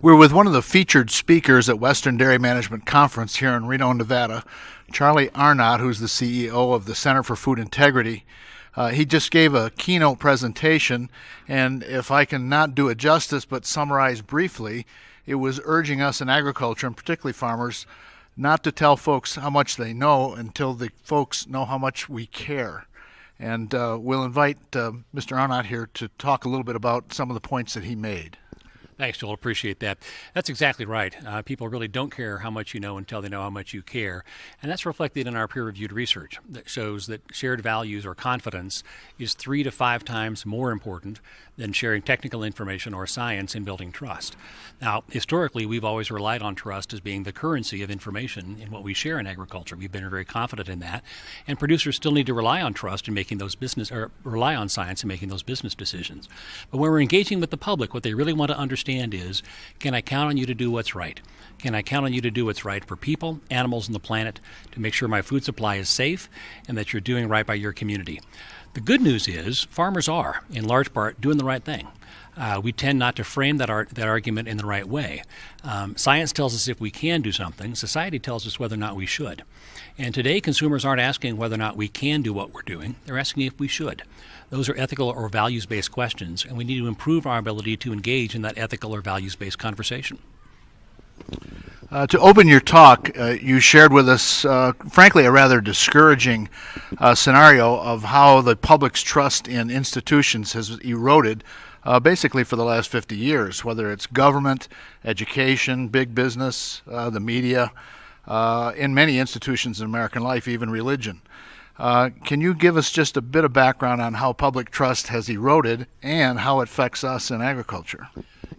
We're with one of the featured speakers at Western Dairy Management Conference here in Reno, Nevada, Charlie Arnot, who's the CEO of the Center for Food Integrity. He just gave a keynote presentation, and if I can not do it justice but summarize briefly, it was urging us in agriculture, and particularly farmers, not to tell folks how much they know until the folks know how much we care. And we'll invite Mr. Arnot here to talk a little bit about some of the points that he made. Thanks, Joel. Appreciate that. That's exactly right. People really don't care how much you know until they know how much you care. And that's reflected in our peer-reviewed research that shows that shared values or confidence is 3 to 5 times more important than sharing technical information or science in building trust. Now, historically, we've always relied on trust as being the currency of information in what we share in agriculture. We've been very confident in that. And producers still need to rely on trust in making those rely on science in making those business decisions. But when we're engaging with the public, what they really want to understand is, can I count on you to do what's right? Can I count on you to do what's right for people, animals, and the planet to make sure my food supply is safe and that you're doing right by your community? The good news is farmers are, in large part, doing the right thing. We tend not to frame that argument in the right way. Science tells us if we can do something. Society tells us whether or not we should. And today, consumers aren't asking whether or not we can do what we're doing. They're asking if we should. Those are ethical or values-based questions, and we need to improve our ability to engage in that ethical or values-based conversation. To open your talk, you shared with us, frankly, a rather discouraging scenario of how the public's trust in institutions has eroded basically for the last 50 years, whether it's government, education, big business, the media, in many institutions in American life, even religion. Can you give us just a bit of background on how public trust has eroded and how it affects us in agriculture?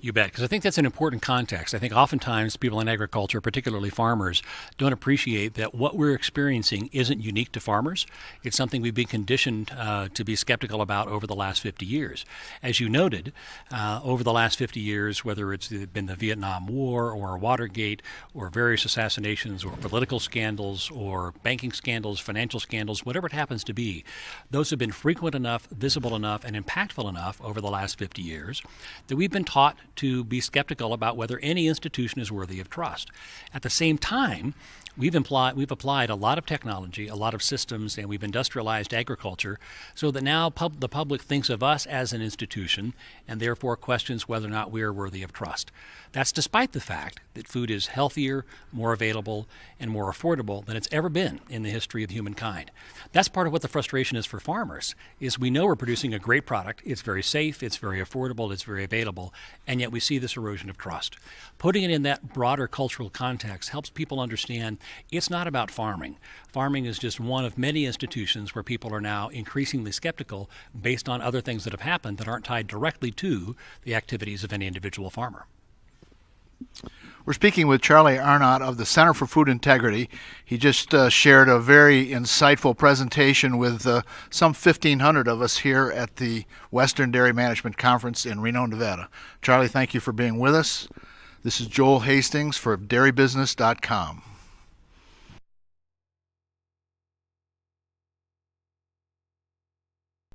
You bet, because I think that's an important context. I think oftentimes people in agriculture, particularly farmers, don't appreciate that what we're experiencing isn't unique to farmers. It's something we've been conditioned to be skeptical about over the last 50 years. As you noted, over the last 50 years, whether it's been the Vietnam War or Watergate or various assassinations or political scandals or banking scandals, financial scandals, whatever it happens to be, those have been frequent enough, visible enough, and impactful enough over the last 50 years that we've been taught to be skeptical about whether any institution is worthy of trust. At the same time, we've applied a lot of technology, a lot of systems, and we've industrialized agriculture so that now the public thinks of us as an institution and therefore questions whether or not we are worthy of trust. That's despite the fact that food is healthier, more available, and more affordable than it's ever been in the history of humankind. That's part of what the frustration is for farmers, is we know we're producing a great product, it's very safe, it's very affordable, it's very available, and yet we see this erosion of trust. Putting it in that broader cultural context helps people understand it's not about farming. Farming is just one of many institutions where people are now increasingly skeptical based on other things that have happened that aren't tied directly to the activities of any individual farmer. We're speaking with Charlie Arnot of the Center for Food Integrity. He just shared a very insightful presentation with some 1,500 of us here at the Western Dairy Management Conference in Reno, Nevada. Charlie, thank you for being with us. This is Joel Hastings for DairyBusiness.com.